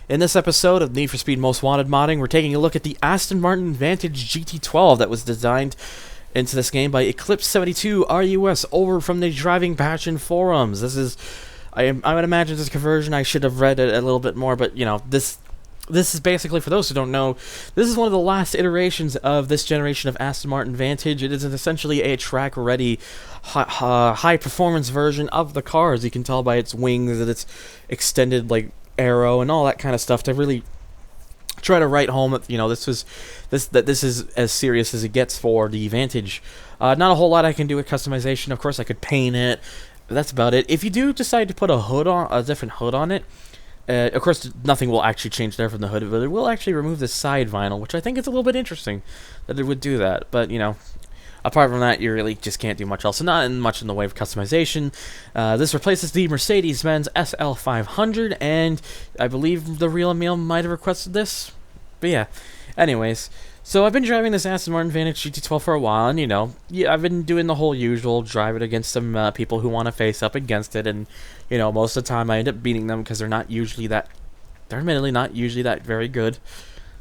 In this episode of Need for Speed Most Wanted Modding, we're taking a look at the Aston Martin Vantage GT12 that was designed into this game by Eclipse72 RUS over from the Driving Passion forums. This is, I would imagine this conversion, I should have read it a little bit more, but, you know, this is basically, for those who don't know, this is one of the last iterations of this generation of Aston Martin Vantage. It is essentially a track-ready, high-performance version of the car, as you can tell by its wings and its extended, like, arrow and all that kind of stuff, to really try to write home that, you know, this is as serious as it gets for the Vantage. Not a whole lot I can do with customization. Of course, I could paint it. That's about it. If you do decide to put a different hood on it, of course, nothing will actually change there from the hood, but it will actually remove the side vinyl, which I think is a little bit interesting that it would do that. But, you know, apart from that, you really just can't do much else. So not much in the way of customization. This replaces the Mercedes-Benz SL500, and I believe the Real Emil might have requested this. But yeah, anyways. So I've been driving this Aston Martin Vantage GT12 for a while, and, you know, yeah, I've been doing the whole usual, drive it against some people who want to face up against it, and, you know, most of the time I end up beating them because they're admittedly not usually that very good,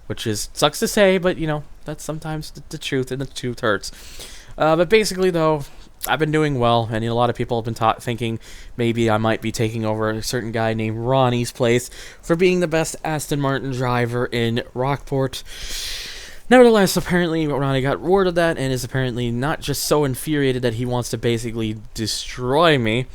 which sucks to say, but, you know, that's sometimes the truth, and the truth hurts. But basically, though, I've been doing well, and, you know, a lot of people have been thinking maybe I might be taking over a certain guy named Ronnie's place for being the best Aston Martin driver in Rockport. Nevertheless, apparently Ronnie got word of that and is apparently not just so infuriated that he wants to basically destroy me.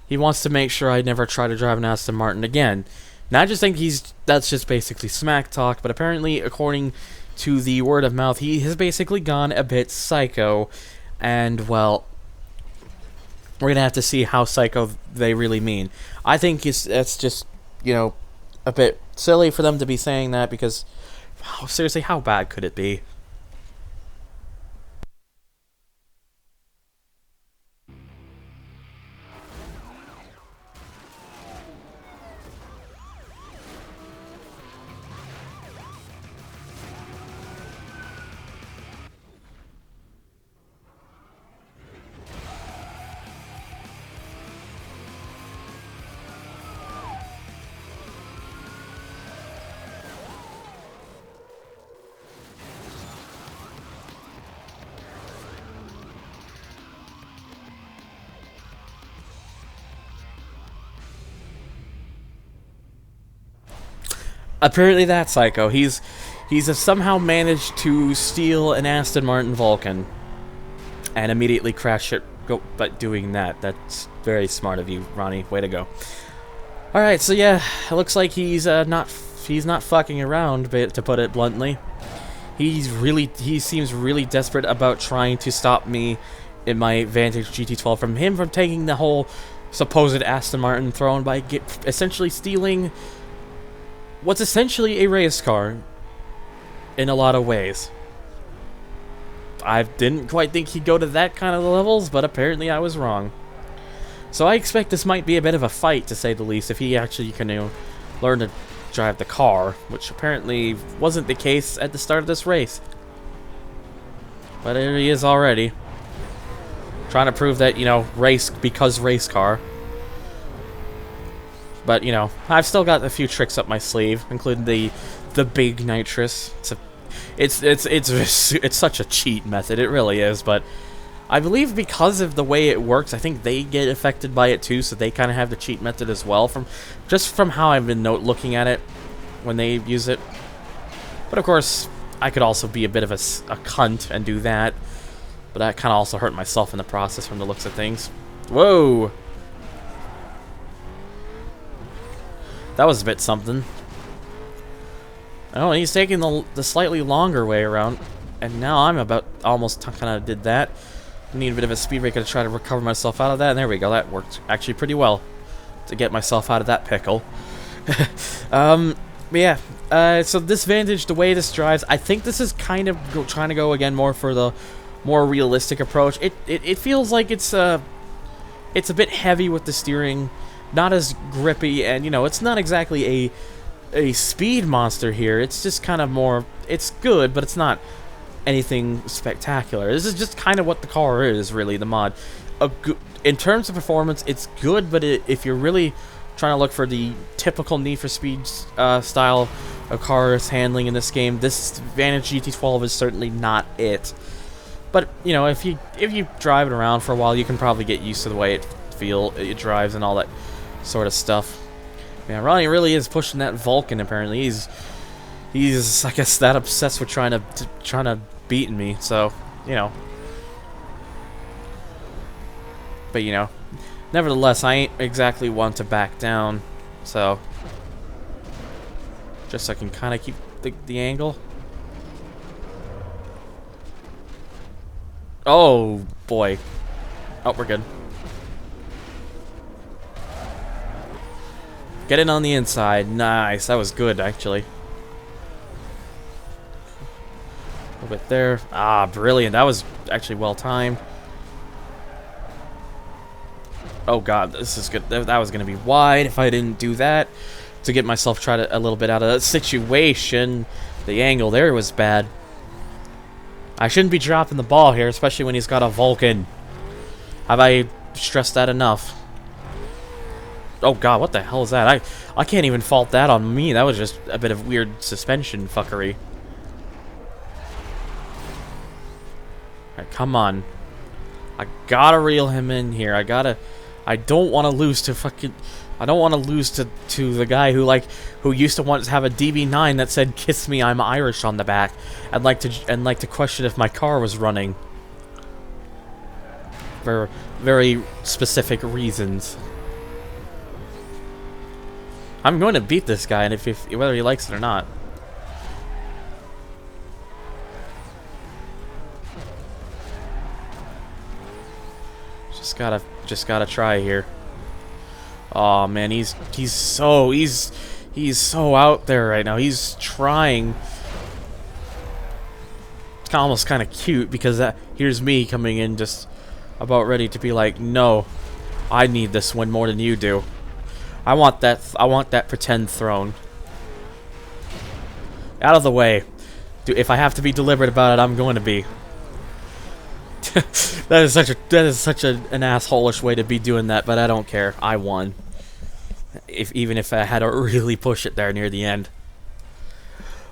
He wants to make sure I never try to drive an Aston Martin again. Now, I just think that's just basically smack talk, but apparently, according to the word of mouth, he has basically gone a bit psycho, and, well, we're gonna have to see how psycho they really mean. I think that's just, you know, a bit silly for them to be saying that, because, seriously, how bad could it be? Apparently that psycho. He's somehow managed to steal an Aston Martin Vulcan and immediately crash it. But doing that's very smart of you, Ronnie. Way to go. All right, so yeah, it looks like he's not fucking around, to put it bluntly. He seems really desperate about trying to stop me in my Vantage GT12 from taking the whole supposed Aston Martin throne by essentially stealing what's essentially a race car in a lot of ways. I didn't quite think he'd go to that kind of levels, but apparently I was wrong. So I expect this might be a bit of a fight, to say the least, if he actually can, you know, learn to drive the car, which apparently wasn't the case at the start of this race. But there he is already, trying to prove that, you know, race car. But, you know, I've still got a few tricks up my sleeve, including the big nitrous. It's such a cheat method, it really is. But I believe because of the way it works, I think they get affected by it too, so they kind of have the cheat method as well. From how I've been looking at it when they use it. But of course, I could also be a bit of a cunt and do that. But that kind of also hurt myself in the process from the looks of things. Whoa! That was a bit something. Oh, he's taking the slightly longer way around, and now I'm almost kind of did that. I need a bit of a speed breaker to try to recover myself out of that, and there we go. That worked actually pretty well to get myself out of that pickle. But yeah, so this Vantage, the way this drives, I think this is kind of trying to go again more for the more realistic approach. It feels like it's a bit heavy with the steering. Not as grippy, and, you know, it's not exactly a speed monster here. It's just kind of more, it's good, but it's not anything spectacular. This is just kind of what the car is, really, the mod. In terms of performance, it's good, but if you're really trying to look for the typical Need for Speed style of cars handling in this game, this Vantage GT12 is certainly not it. But you know, if you drive it around for a while, you can probably get used to the way it drives and all that sort of stuff. Man, Ronnie really is pushing that Vulcan. Apparently, he's I guess that obsessed with trying to beat me. So you know, but you know, nevertheless, I ain't exactly one to back down. So just so I can kind of keep the angle. Oh boy. Oh, we're good. Get in on the inside. Nice. That was good, actually. A little bit there. Ah, brilliant. That was actually well timed. Oh god, this is good. That was going to be wide if I didn't do that. To get myself a little bit out of that situation. The angle there was bad. I shouldn't be dropping the ball here, especially when he's got a Vulcan. Have I stressed that enough? Oh god, what the hell is that? I can't even fault that on me. That was just a bit of weird suspension fuckery. Alright, come on. I gotta reel him in here. I don't want to lose to fucking... I don't want to lose to the guy who used to once have a DB9 that said "Kiss me, I'm Irish" on the back, and like to question if my car was running. For very specific reasons. I'm going to beat this guy, and if whether he likes it or not. Just gotta try here. Oh man, he's so out there right now. He's trying. It's almost kind of cute because here's me coming in just about ready to be like, no, I need this win more than you do. I want that pretend throne. Out of the way. Dude, if I have to be deliberate about it, I'm going to be. that is such an asshole-ish way to be doing that, but I don't care. I won. Even if I had to really push it there near the end.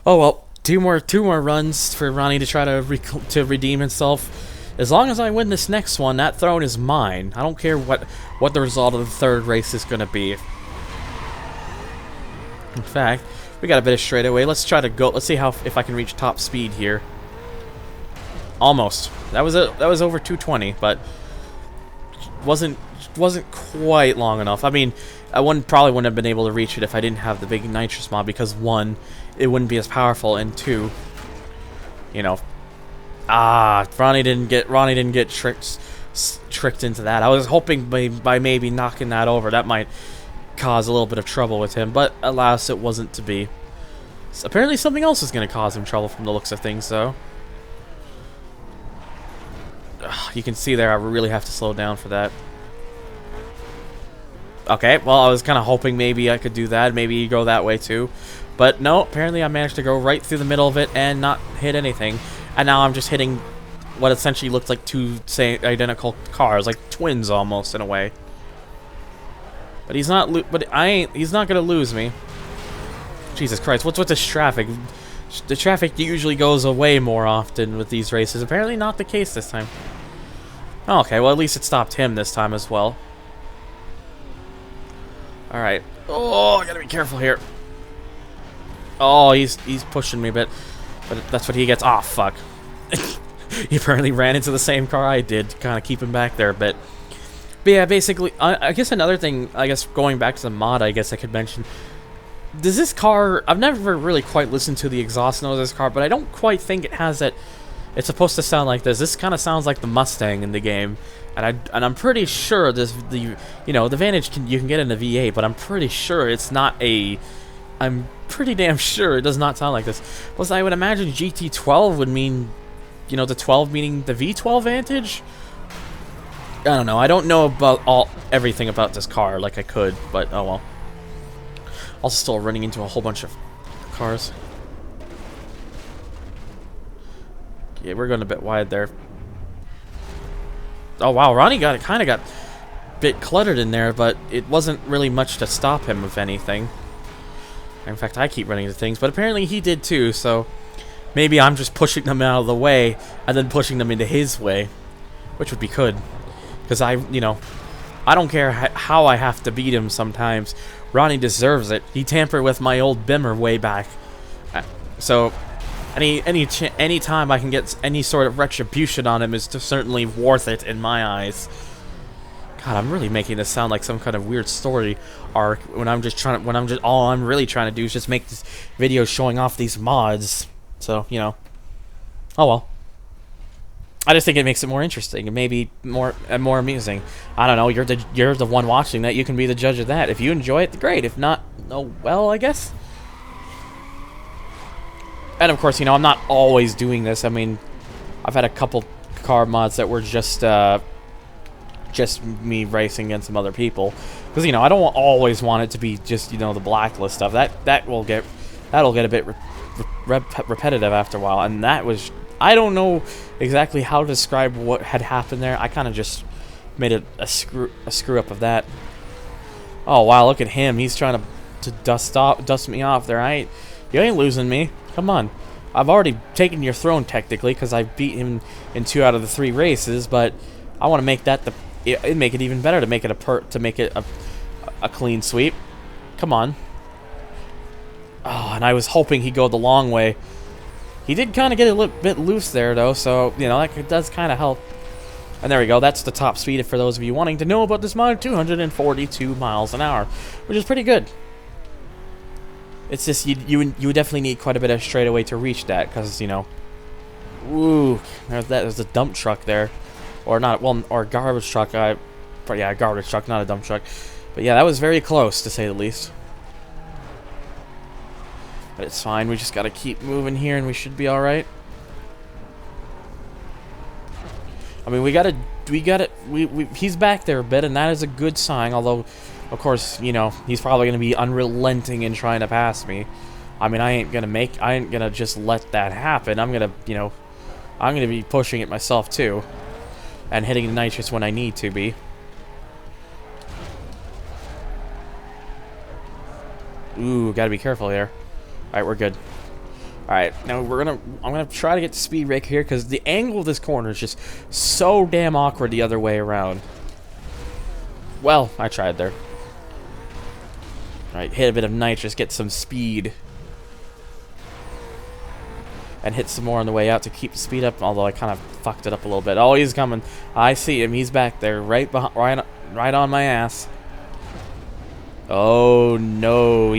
Oh well, two more runs for Ronnie to try to redeem himself. As long as I win this next one, that throne is mine. I don't care what the result of the third race is going to be. In fact, we got a bit of straightaway. Let's try to go. Let's see if I can reach top speed here. Almost. That was over 220, but wasn't quite long enough. I mean, I probably wouldn't have been able to reach it if I didn't have the big nitrous mod, because one, it wouldn't be as powerful, and two, you know, Ronnie didn't get tricked into that. I was hoping by maybe knocking that over, that might cause a little bit of trouble with him, but alas, it wasn't to be. So apparently something else is going to cause him trouble from the looks of things, though. You can see there I really have to slow down for that. Okay, well, I was kind of hoping maybe I could do that, maybe go that way too. But no, apparently I managed to go right through the middle of it and not hit anything. And now I'm just hitting what essentially looked like two identical cars, like twins almost in a way. But he's not he's not going to lose me. Jesus Christ, what's with this traffic? The traffic usually goes away more often with these races. Apparently not the case this time. Oh, okay, well at least it stopped him this time as well. Alright. Oh, I gotta be careful here. Oh, he's pushing me a bit. But that's what he gets. Oh, fuck. He apparently ran into the same car I did to kind of keep him back there a bit. But yeah, basically, I guess another thing, going back to the mod, I guess I could mention. Does this car, I've never really quite listened to the exhaust note of this car, but I don't quite think it has that. It's supposed to sound like this. This kind of sounds like the Mustang in the game, and I'm pretty sure the Vantage you can get in the V8, but I'm pretty sure it's not a. I'm pretty damn sure it does not sound like this. Plus, I would imagine GT12 would mean, the 12 meaning the V12 Vantage. I don't know. I don't know about everything about this car like I could, but oh well. Also, still running into a whole bunch of cars. Yeah, we're going a bit wide there. Oh wow, Ronnie kind of got bit cluttered in there, but it wasn't really much to stop him, if anything. In fact, I keep running into things, but apparently he did too, so maybe I'm just pushing them out of the way and then pushing them into his way, which would be good. Because I don't care how I have to beat him sometimes. Ronnie deserves it. He tampered with my old Bimmer way back. So any time I can get any sort of retribution on him is certainly worth it in my eyes. God, I'm really making this sound like some kind of weird story arc when all I'm really trying to do is just make this video showing off these mods. So, oh well. I just think it makes it more interesting and maybe more amusing. I don't know. You're the one watching that. You can be the judge of that. If you enjoy it, great. If not, oh well, I guess. And of course, I'm not always doing this. I mean, I've had a couple car mods that were just me racing against some other people, because I don't always want it to be just the blacklist stuff. That'll get a bit repetitive after a while, and that was. I don't know exactly how to describe what had happened there. I kind of just made a screw up of that. Oh wow, look at him. He's trying to dust me off there. You ain't losing me. Come on. I've already taken your throne technically because I beat him in 2 out of the 3 races, but I want to make that make it even better to make it a clean sweep. Come on. Oh, and I was hoping he'd go the long way. He did kind of get a little bit loose there, though, so, that does kind of help. And there we go. That's the top speed for those of you wanting to know about this mod, 242 miles an hour, which is pretty good. It's just, you would definitely need quite a bit of straightaway to reach that, because, ooh, there's a dump truck there. Or not, well, or a garbage truck. Yeah, a garbage truck, not a dump truck. But yeah, that was very close, to say the least. But it's fine. We just gotta keep moving here, and we should be all right. I mean, he's back there a bit, and that is a good sign. Although, of course, he's probably gonna be unrelenting in trying to pass me. I mean, I ain't gonna just let that happen. I'm gonna be pushing it myself too, and hitting the nitrous when I need to be. Ooh, gotta be careful here. Alright, we're good. Alright, now I'm gonna try to get the speed break here, because the angle of this corner is just so damn awkward the other way around. Well, I tried there. Alright, hit a bit of nitrous, get some speed. And hit some more on the way out to keep the speed up, although I kind of fucked it up a little bit. Oh, he's coming. I see him. He's back there, right on my ass. Oh, no.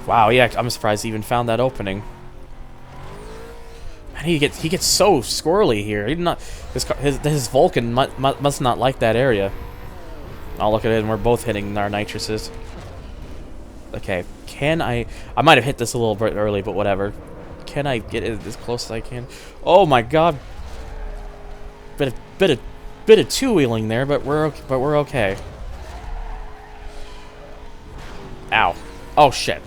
Wow, I'm surprised he even found that opening. Man, he gets so squirrely here. His Vulcan must not like that area. I'll look at it, and we're both hitting our nitruses. Okay, I might have hit this a little bit early, but whatever. Can I get it as close as I can? Oh my god! Bit of two-wheeling there, but we're okay. Ow! Oh shit!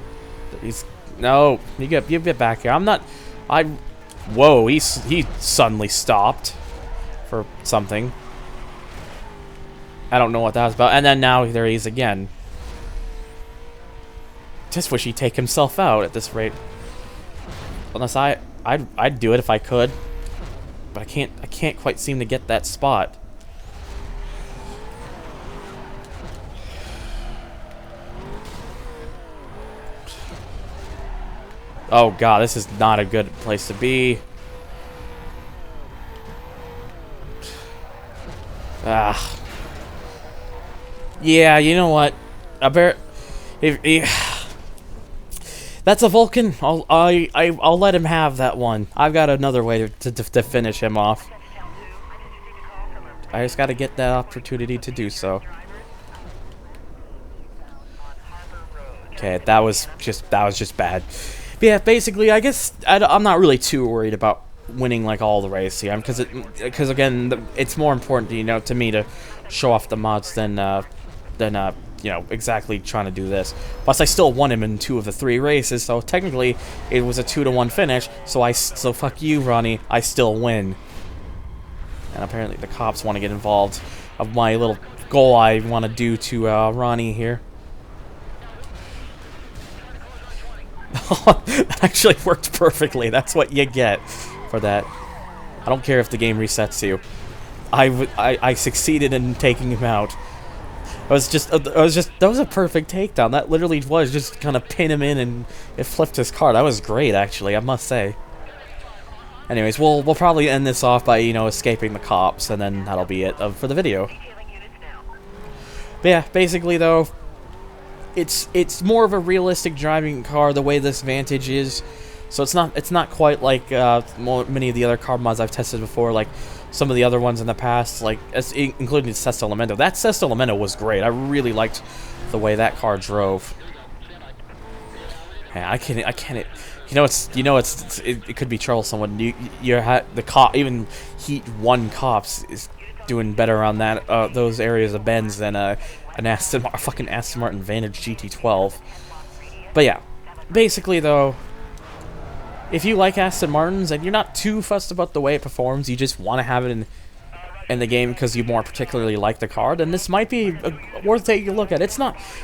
No, you get back here. Whoa! He suddenly stopped for something. I don't know what that was about. And then now there he is again. Just wish he'd take himself out at this rate. Unless I'd do it if I could, but I can't quite seem to get that spot. Oh god, this is not a good place to be. Ah. Yeah, you know what? That's a Vulcan. I'll let him have that one. I've got another way to finish him off. I just got to get that opportunity to do so. Okay, that was just bad. But yeah, basically, I guess I'm not really too worried about winning like all the races here, because again, it's more important, to me to show off the mods than exactly trying to do this. Plus, I still won him in 2 of the 3 races, so technically it was a 2-to-1 finish. So fuck you, Ronnie. I still win. And apparently the cops want to get involved of my little goal I want to do to Ronnie here. That actually worked perfectly. That's what you get for that. I don't care if the game resets you. I succeeded in taking him out. That was a perfect takedown. That literally was just kind of pin him in and it flipped his car. That was great, actually, I must say. Anyways, we'll probably end this off by, you know, escaping the cops, and then that'll be it for the video. But yeah, basically though, it's more of a realistic driving car the way this Vantage is. So it's not quite like many of the other car mods I've tested before, like some of the other ones in the past, like including the Sesto Elemento. That Sesto Elemento was great. I really liked the way that car drove. Yeah, I can't. It could be troublesome when the cop, even Heat 1 cops is doing better on that those areas of bends than a fucking Aston Martin Vantage GT12. But yeah, basically though, if you like Aston Martins and you're not too fussed about the way it performs, you just want to have it in the game because you more particularly like the car, then this might be worth taking a look at.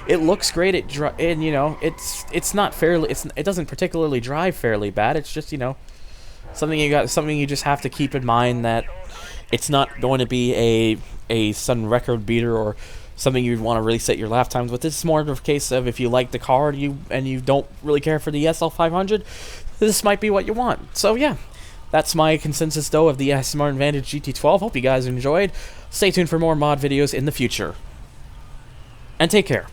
It looks great. And you know, it's not fairly. It doesn't particularly drive fairly bad. It's just, you know, something you just have to keep in mind, that it's not going to be a sudden record beater or something you'd want to really set your lap times with. This is more of a case of if you like the car and you don't really care for the SL500, this might be what you want. So yeah, that's my consensus though of the Aston Martin Vantage GT12. Hope you guys enjoyed. Stay tuned for more mod videos in the future. And take care.